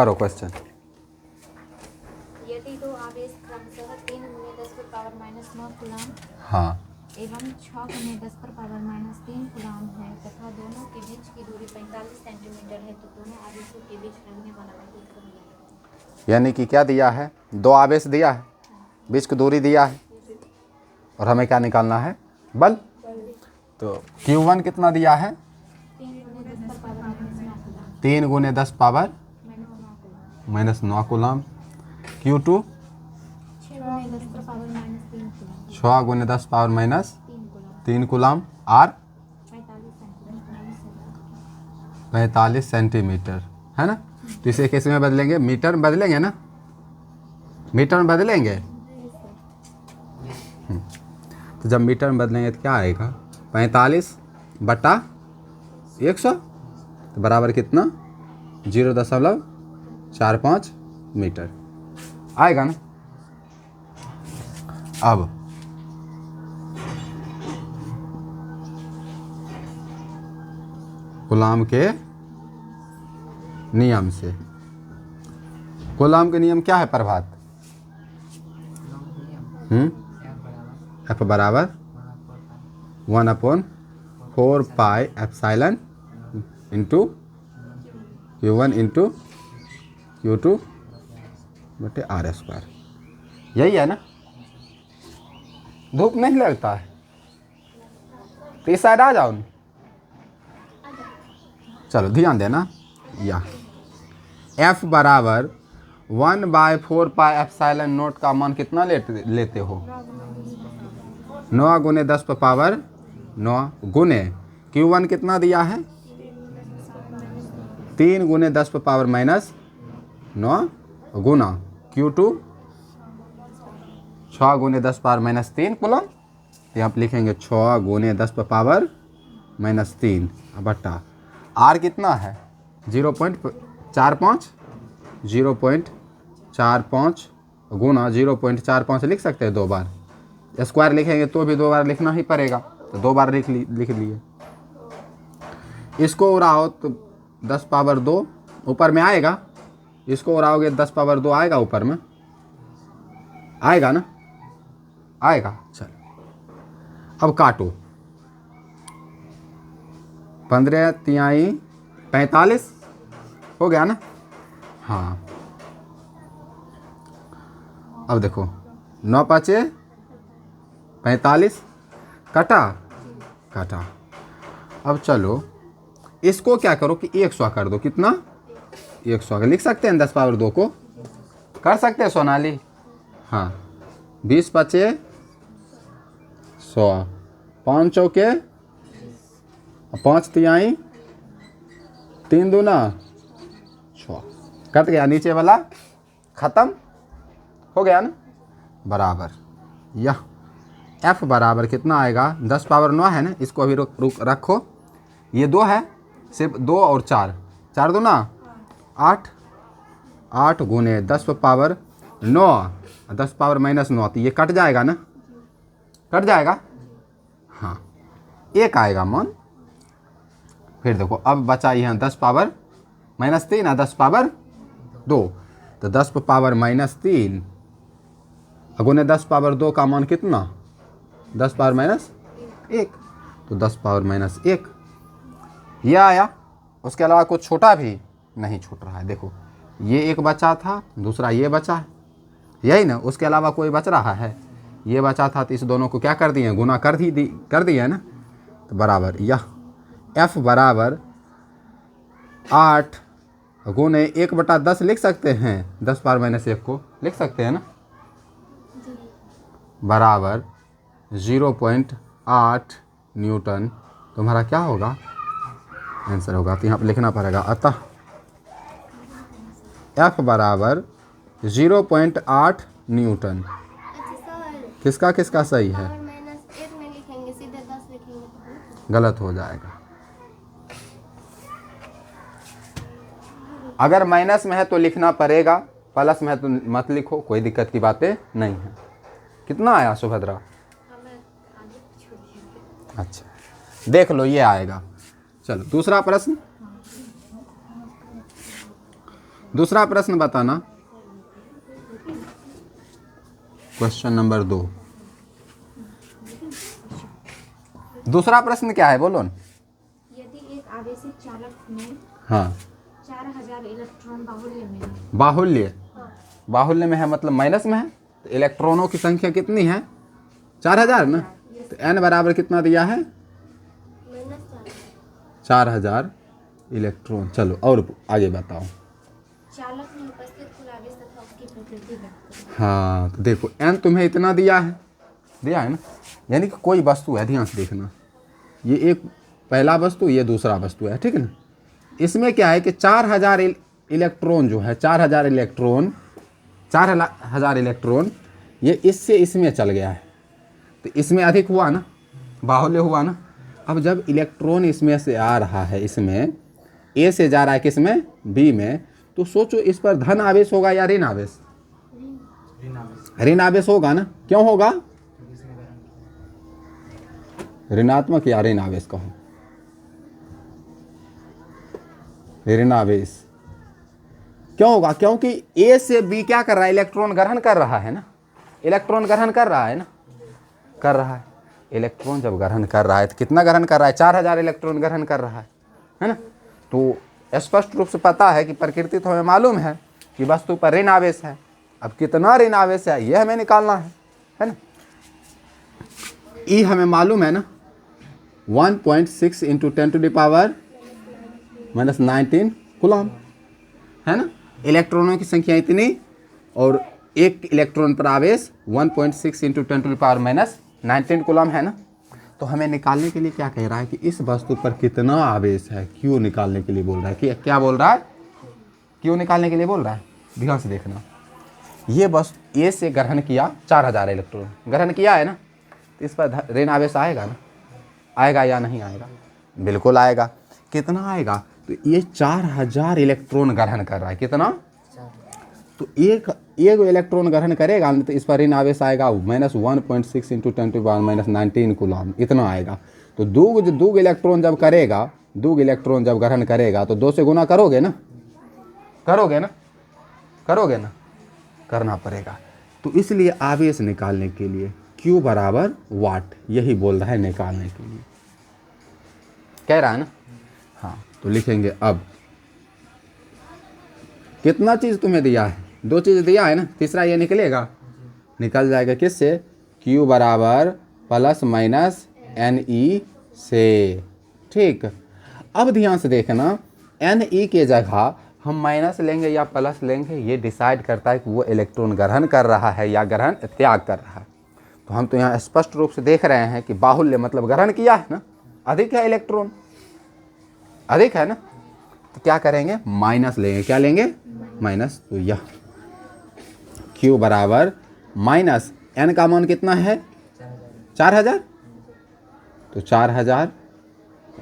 पढ़ो क्वेश्चन। यदि दो आवेश क्रमशः 3 × 10⁻⁻9 कूलाम हाँ एवं 6 × 10⁻³ कूलाम है तथा दोनों के बीच की दूरी 45 सेंटीमीटर है, तो दोनों आवेशों के बीच रहने वाला बल कितना है? यानी कि क्या दिया है, दो आवेश दिया है, बीच की दूरी दिया है, और हमें क्या निकालना है, बल। तो Q1 कितना दिया है, 3 × 10⁻⁻9 coulomb. Q2 6 × 10⁻³ coulomb. R 45 centimetre है ना। तो इसे कैसे में बदलेंगे, मीटर में बदलेंगे ना, मीटर में बदलेंगे। तो जब मीटर में बदलेंगे तो क्या आएगा, 45/100 तो बराबर कितना, 0.45 मीटर आएगा ना। अब कूलाम के नियम से, कूलाम के नियम क्या है प्रभात, F बराबर 1/4πε इंटू Q1 इंटू Q2 बटे R²। यही है ना। धूप नहीं लगता है तो इस साइड आ जाओ ना। चलो ध्यान देना, या F बराबर 1/4πε का मान कितना लेते हो, 9 × 10⁻9 गुने Q1 कितना दिया है, 3 × 10⁻⁻9 गुना Q2 6 × 10⁻³ कूलम। यहाँ पे लिखेंगे 6 × 10⁻³ बटा R कितना है 0.45, 0.45 गुना 0.45 लिख सकते हैं, 2 बार। स्क्वायर लिखेंगे तो भी 2 बार लिखना ही पड़ेगा, तो 2 बार लिख लिए। इसको उड़ाओ तो 10⁻² ऊपर में आएगा, इसको उड़ाओगे 10⁻² आएगा ऊपर में, आएगा ना, आएगा। चलो अब काटो, 15×3 45 हो गया ना। हाँ अब देखो 9×5 45 कटा। अब चलो इसको क्या करो कि 100 कर दो, कितना 100 लिख सकते हैं, 10⁻² को कर सकते हैं सोनाली। हाँ 20×5 100, 5 चौके 5×3 3 दूना 6, कट गया, नीचे वाला खत्म हो गया ना, बराबर। यह F बराबर कितना आएगा, 10⁻9 है ना, इसको अभी रखो, ये 2 है, सिर्फ 2 और 4, 4 दूना 8, 8 × 10⁻9 10⁻⁻9 तो ये कट जाएगा ना, कट जाएगा। हाँ 1 आएगा मान। फिर देखो अब बचा यहाँ 10⁻³ और 10⁻², तो 10⁻³ गुने 10⁻² का मान कितना, 10⁻⁻1, तो 10⁻⁻1 ये आया। उसके अलावा कुछ छोटा भी नहीं छूट रहा है। देखो ये एक बचा था, दूसरा ये बचा है, यही ना, उसके अलावा कोई बच रहा है, ये बचा था, तो इस दोनों को क्या कर दिए, गुना कर दिए ना, तो बराबर यह F बराबर 8 गुने 1/10 लिख सकते हैं, 10⁻⁻1 को लिख सकते हैं ना, बराबर 0.8 न्यूटन। तुम्हारा क्या होगा, आंसर होगा, तो यहाँ पर लिखना पड़ेगा। अतः F बराबर 0.8 न्यूटन। किसका किसका सही है, -1 नहीं लिखेंगे, सीधे 10 लिखेंगे, गलत हो जाएगा। अगर माइनस में है तो लिखना पड़ेगा, प्लस में है तो मत लिखो, कोई दिक्कत की बातें नहीं है। कितना आया सुभद्रा, अच्छा देख लो, ये आएगा। चलो दूसरा प्रश्न, दूसरा प्रश्न बताना, क्वेश्चन नंबर 2। दूसरा प्रश्न क्या है, बोलो न। यदि एक आवेशित चालक में हाँ 4000 इलेक्ट्रॉन बाहुल्य में है। बाहुल्य, बाहुल्य में है मतलब माइनस में है, तो इलेक्ट्रॉनों की संख्या कितनी है, 4000 ना। तो n बराबर कितना दिया है, -4000 इलेक्ट्रॉन। चलो और आगे बताओ। चालक में उपस्थित कुल आवेश तथा उसकी प्रकृति व्यक्त करें। हाँ तो देखो n तुम्हें इतना दिया है ना, यानी कि कोई वस्तु है, ध्यान से देखना, ये एक पहला वस्तु, ये दूसरा वस्तु है, ठीक है ना। इसमें क्या है कि 4000 इलेक्ट्रॉन जो है, 4000 इलेक्ट्रॉन ये इससे इसमें चल गया है, तो इसमें अधिक हुआ ना, बाहुल्य हुआ ना। अब जब इलेक्ट्रॉन इसमें से आ रहा है, इसमें ए से जा रहा है किसमें, बी में, तो सोचो इस पर धन आवेश होगा या ऋण आवेश, ऋण आवेश होगा ना। क्यों होगा, ऋणात्मक या ऋण आवेश कहो, ऋण आवेश क्यों होगा, क्योंकि ए से बी क्या कर रहा है, इलेक्ट्रॉन ग्रहण कर रहा है ना, इलेक्ट्रॉन ग्रहण कर रहा है ना, कर रहा है। इलेक्ट्रॉन जब ग्रहण कर रहा है तो कितना ग्रहण कर रहा है, 4000 इलेक्ट्रॉन ग्रहण कर रहा है ना। तो स्पष्ट रूप से पता है कि प्रकृति तो हमें मालूम है कि वस्तु पर ऋण आवेश है। अब कितना ऋण आवेश है यह हमें निकालना है ना। ई हमें मालूम है ना, 1.6 × 10⁻⁻19 कूलम है ना। इलेक्ट्रॉनों की संख्या इतनी और एक इलेक्ट्रॉन पर आवेश 1.6 × 10⁻⁻19 कूलम है ना। तो हमें निकालने के लिए क्या कह रहा है कि इस वस्तु पर कितना आवेश है, क्यू निकालने के लिए बोल रहा है। कि क्या बोल रहा है, क्यू निकालने के लिए बोल रहा है। ध्यान से देखना, ये वस्तु ए से ग्रहण किया 4000 इलेक्ट्रॉन ग्रहण किया है ना, तो इस पर ऋण आवेश आएगा ना, आएगा या नहीं आएगा, बिल्कुल आएगा। कितना आएगा, तो ये 4000 इलेक्ट्रॉन ग्रहण कर रहा है, कितना, तो एक इलेक्ट्रॉन ग्रहण करेगा तो इस पर ऋण आवेश आएगा -1.6 × 10⁻⁻19 कूलम, इतना आएगा। तो दो इलेक्ट्रॉन जब करेगा, दो इलेक्ट्रॉन जब ग्रहण करेगा तो 2 से गुना करोगे ना, करोगे ना, करना पड़ेगा। तो इसलिए आवेश निकालने के लिए Q बराबर वाट, यही बोल रहा है निकालने के लिए, कह रहा है ना। हाँ तो लिखेंगे अब कितना चीज़ तुम्हें दिया है, 2 चीज़ दिया है ना, तीसरा ये निकलेगा, निकल जाएगा किससे, Q बराबर ±NE से, ठीक। अब ध्यान से देखना, NE के जगह हम माइनस लेंगे या प्लस लेंगे, ये डिसाइड करता है कि वो इलेक्ट्रॉन ग्रहण कर रहा है या ग्रहण त्याग कर रहा है। तो हम तो यहाँ स्पष्ट रूप से देख रहे हैं कि बाहुल्य मतलब ग्रहण किया है ना, अधिक है, इलेक्ट्रॉन अधिक है ना, तो क्या करेंगे, माइनस लेंगे, क्या लेंगे, माइनस। तो यह Q बराबर माइनस N का मान कितना है, 4000, तो 4000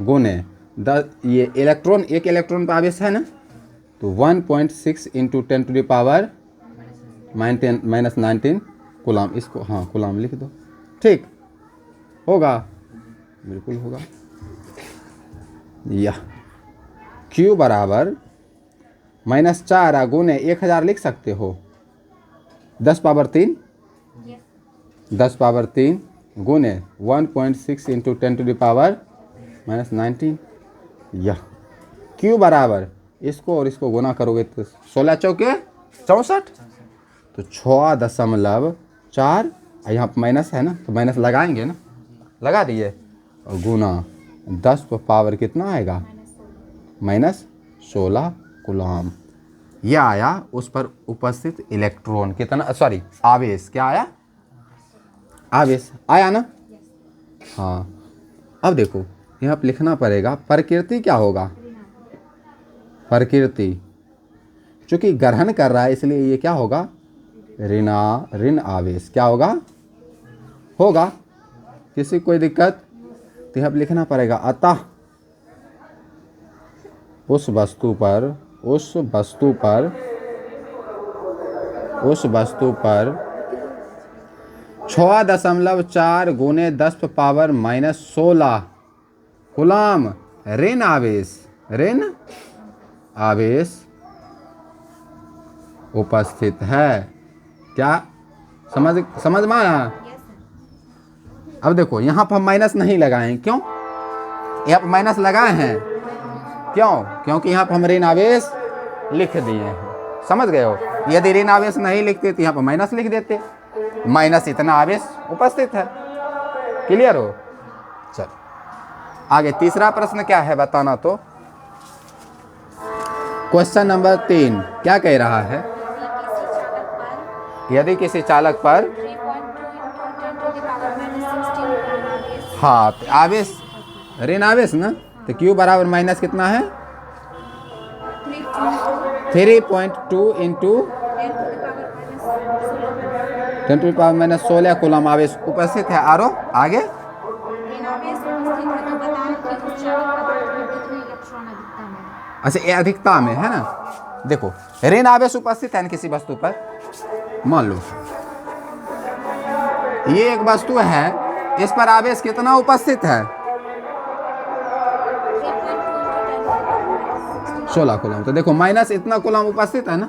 गुने 10, ये इलेक्ट्रॉन, एक इलेक्ट्रॉन पर आवेश है ना, तो 1.6 × 10⁻⁻19 कूलम, इसको हाँ कूलम लिख दो, ठीक होगा, बिल्कुल होगा। यह Q बराबर -4 गुने 1000 लिख सकते हो, 10 पावर 3 गुने 1.6 × 10⁻⁻19। यह Q बराबर, इसको और इसको गुना करोगे तो 16 चौके 64, तो 6.4, यहाँ माइनस है ना, तो माइनस लगाएंगे ना, लगा दिए, और गुना 10 पर पावर कितना आएगा, -16 कूलम। यह आया उस पर उपस्थित इलेक्ट्रॉन कितना, सॉरी आवेश, क्या आया, आवेश आया ना। हाँ अब देखो यहाँ पर लिखना पड़ेगा प्रकृति क्या होगा, प्रकृति चूँकि ग्रहण कर रहा है इसलिए ये क्या होगा, ऋण आवेश, क्या होगा, किसी कोई दिक्कत, तो यहाँ पर लिखना पड़ेगा अतः उस वस्तु पर 6.4 गुने 10 पर पावर -16 कूलम ऋण आवेश उपस्थित है। क्या समझ में आया? Yes sir. अब देखो यहाँ पर हम माइनस नहीं लगाए, क्यों? यहाँ पर माइनस लगाए हैं, क्यों? क्योंकि यहाँ पर हम ऋण आवेश लिख दिए हैं। समझ गए हो? यदि ऋण आवेश नहीं लिखते तो यहाँ पर माइनस लिख देते। माइनस इतना आवेश उपस्थित है। क्लियर हो? चल आगे तीसरा प्रश्न क्या है बताना तो। क्वेश्चन नंबर 3 क्या कह रहा है? यदि किसी चालक पर 3.2 × 10⁻16 हाँ तो आवेश ऋण आवेश ना, तो क्यू बराबर माइनस कितना है? 3.2 इंटू 10⁻16 कूलम आवेश उपस्थित है। आरो आगे अच्छा ये अधिकता में है ना। देखो ऋण आवेश उपस्थित है ना किसी वस्तु पर, मान लो ये एक वस्तु है, इस पर आवेश कितना उपस्थित है? 16 कूलम। तो देखो माइनस इतना कूलम उपस्थित है ना,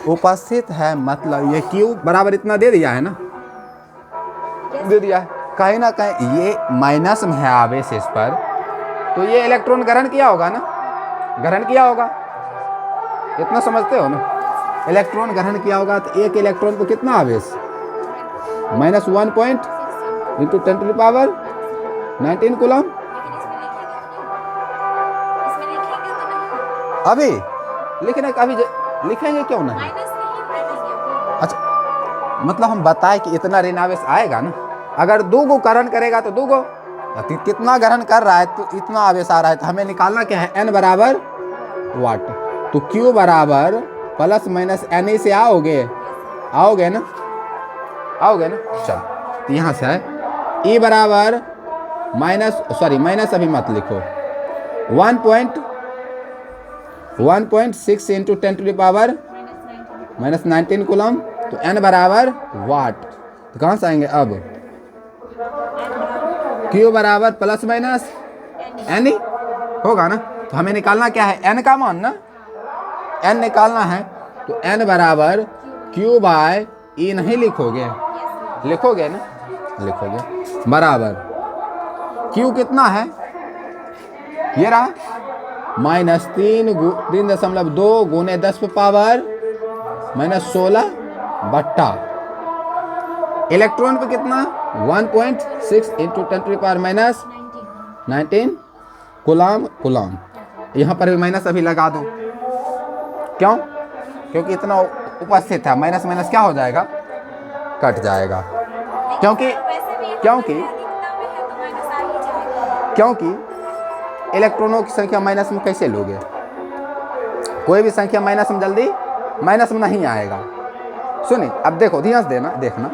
उपस्थित है मतलब ये क्यू बराबर इतना दे दिया है ना, दे दिया है। कहीं ना कहीं ये माइनस में है आवेश इस पर, तो ये इलेक्ट्रॉन ग्रहण किया होगा ना, ग्रहण किया होगा। इतना समझते हो ना, इलेक्ट्रॉन ग्रहण किया होगा। तो एक इलेक्ट्रॉन को कितना आवेश? -1 पॉइंट इंटू 10⁻19 कूलम। अभी लिखने का अभी लिखेंगे क्यों नहीं? अच्छा मतलब हम बताए कि इतना ऋण आवेश आएगा ना। अगर 2 को ग्रहण करेगा तो 2 को कितना ग्रहण कर रहा है तो इतना आवेश आ रहा है। तो हमें निकालना क्या है? n बराबर वाट। तो q बराबर प्लस माइनस n से आओगे ना, आओगे ना। चल तो यहाँ से है e बराबर माइनस अभी मत लिखो, 1.6 इंटू 10⁻19 कूलम। तो n बराबर वाट। तो कहाँ से आएंगे अब? q बराबर प्लस माइनस n ही होगा ना। तो हमें निकालना क्या है? n का मान ना, n निकालना है। तो n बराबर q बाय e नहीं लिखोगे? लिखोगे ना, लिखोगे। बराबर q कितना है? ये रहा -3.2 गुने 10⁻−16 बट्टा इलेक्ट्रॉन पे कितना? 1.6 इंटू 10⁻19 कूलम। यहाँ पर भी माइनस अभी लगा दो, क्यों? क्योंकि इतना उपस्थित है। माइनस माइनस क्या हो जाएगा? कट जाएगा। क्योंकि इलेक्ट्रॉनों की संख्या माइनस में कैसे लोगे? कोई भी संख्या माइनस में जल्दी माइनस में नहीं आएगा। सुनिए अब देखो, ध्यान से देखना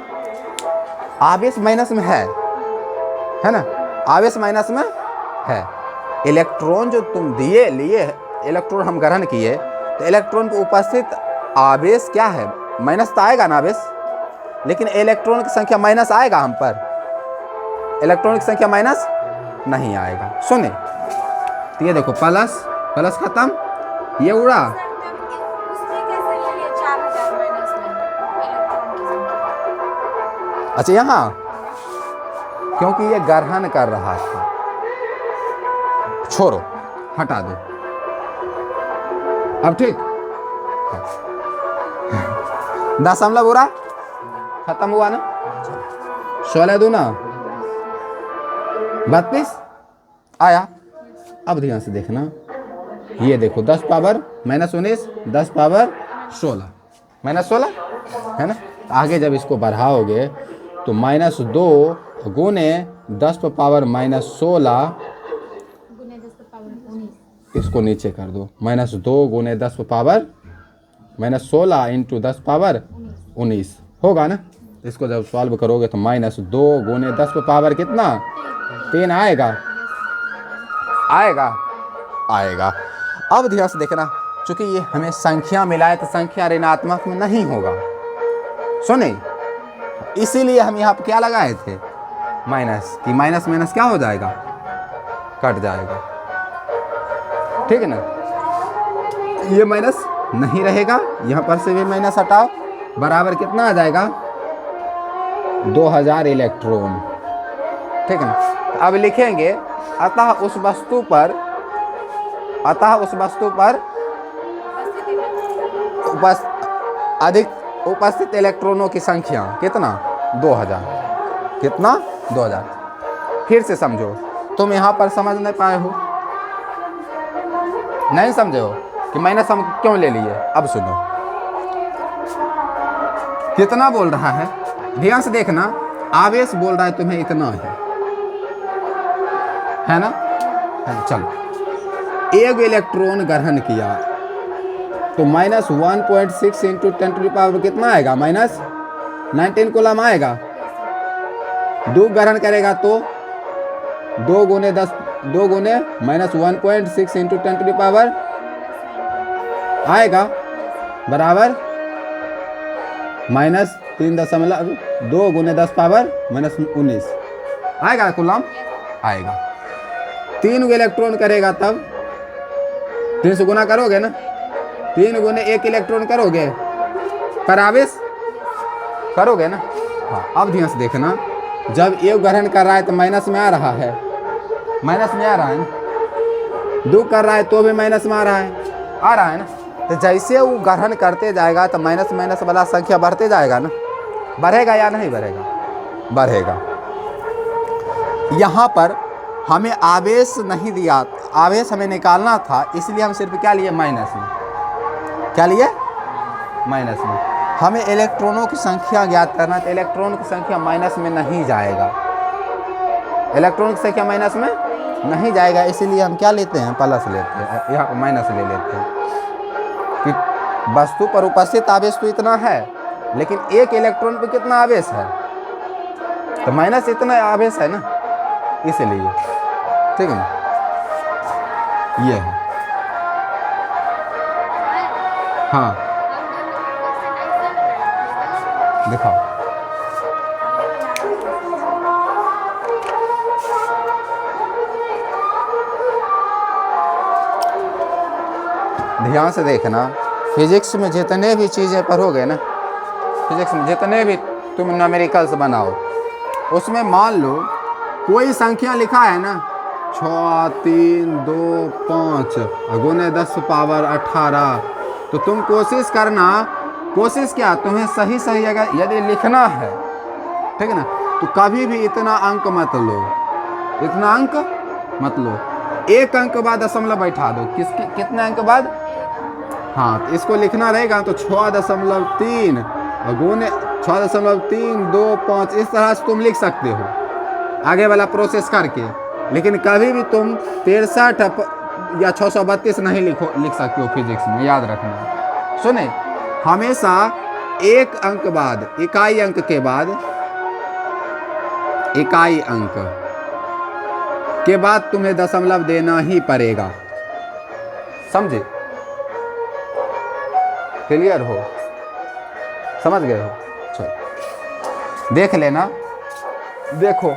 आवेश माइनस में है ना, आवेश माइनस में है। इलेक्ट्रॉन जो तुम लिए इलेक्ट्रॉन हम ग्रहण किए, तो इलेक्ट्रॉन को उपस्थित आवेश क्या है? माइनस तो आएगा ना आवेश, लेकिन इलेक्ट्रॉन की संख्या माइनस आएगा हम पर? इलेक्ट्रॉन की संख्या माइनस नहीं आएगा। सुने तो ये देखो प्लस खत्म, ये उड़ा। अच्छा यहाँ क्योंकि ये ग्रहण कर रहा था, छोड़ो हटा दो। अब ठीक 10 उड़ा, खत्म हुआ ना। 16 दूना 32 आया। अब ध्यान से देखना, ये देखो 10 पावर -19 10 पावर 16 -16 है ना। आगे जब इसको बढ़ाओगे तो -2 गुने 10 पावर -16, इसको नीचे कर दो। -2 गुने 10 पावर -16 इंटू 10 पावर 19 होगा ना। इसको जब सॉल्व करोगे तो -2 गुने 10 पावर कितना? 3 आएगा। अब ध्यान से देखना, चूंकि ये हमें संख्या मिला है तो संख्या ऋणात्मक में नहीं होगा। सुने इसीलिए हम यहाँ पे क्या लगाए थे? माइनस। कि माइनस माइनस क्या हो जाएगा? कट जाएगा। ठीक है ना। ये माइनस नहीं रहेगा, यहाँ पर से भी माइनस हटाओ, बराबर कितना आ जाएगा 2000 इलेक्ट्रॉन। ठीक है ना। अब लिखेंगे अतः उस वस्तु पर अधिक उपस्थित इलेक्ट्रॉनों की संख्या कितना 2000। कितना 2000। फिर से समझो, तुम यहाँ पर समझ नहीं पाए हो, नहीं समझे हो कि माइनस हम क्यों ले लिए। अब सुनो कितना बोल रहा है, ध्यान से देखना। आवेश बोल रहा है तुम्हें इतना है ना। चलो, एक इलेक्ट्रॉन ग्रहण किया तो -1.6 इंटू 10⁻⁻⁻ कितना आएगा, -19 कूलम आएगा। 2 ग्रहण करेगा तो 2 गुने -1.6 इंटू 10⁻⁻ आएगा, बराबर -3.2 गुने 10⁻−19 आएगा कूलम, आएगा। 3 इलेक्ट्रॉन करेगा तब 3 से गुना करोगे ना, 3 गुने 1 इलेक्ट्रॉन करोगे पर आवेश करोगे ना। हाँ, अब ध्यान से देखना, जब एक ग्रहण कर रहा है तो माइनस में आ रहा है, माइनस में आ रहा है ना। 2 कर रहा है तो भी माइनस में आ रहा है ना। तो जैसे वो ग्रहण करते जाएगा तो माइनस माइनस वाला संख्या बढ़ते जाएगा ना, बढ़ेगा या नहीं बढ़ेगा, बढ़ेगा। यहाँ पर हमें आवेश नहीं दिया, आवेश हमें निकालना था, इसलिए हम सिर्फ क्या लिए, माइनस में। क्या लिए, माइनस में। हमें इलेक्ट्रॉनों की संख्या ज्ञात करना, तो इलेक्ट्रॉन की संख्या माइनस में नहीं जाएगा, इलेक्ट्रॉन की संख्या माइनस में नहीं जाएगा, इसीलिए हम क्या लेते हैं, प्लस लेते हैं, यहाँ पर माइनस ले लेते हैं कि वस्तु पर उपस्थित आवेश तो इतना है, लेकिन एक इलेक्ट्रॉन पर कितना आवेश है, तो माइनस इतना आवेश है ना, इसलिए। ठीक है ना, ये है। हाँ, दिखाओ। ध्यान से देखना, फिजिक्स में जितने भी चीज़ें पढ़ोगे ना, फिजिक्स में जितने भी तुम न्यूमेरिकल्स बनाओ, उसमें मान लो कोई संख्या लिखा है ना 6, 3, 2, 5 गुने 10⁻18, तो तुम कोशिश करना, कोशिश क्या, तुम्हें सही सही अगर यदि लिखना है, ठीक है ना, तो कभी भी इतना अंक मत लो, इतना अंक मत लो, 1 अंक बाद दशमलव बैठा दो। कितने अंक बाद, हाँ, तो इसको लिखना रहेगा तो 6.3 गुने 6.325, इस तरह से तुम लिख सकते हो आगे वाला प्रोसेस करके। लेकिन कभी भी तुम 63 या 632 नहीं लिख सकते हो फिजिक्स में, याद रखना। सुने, हमेशा 1 अंक बाद, इकाई अंक के बाद, इकाई अंक के बाद तुम्हें दशमलव देना ही पड़ेगा, समझे, क्लियर हो, समझ गए हो। चलो देख लेना, देखो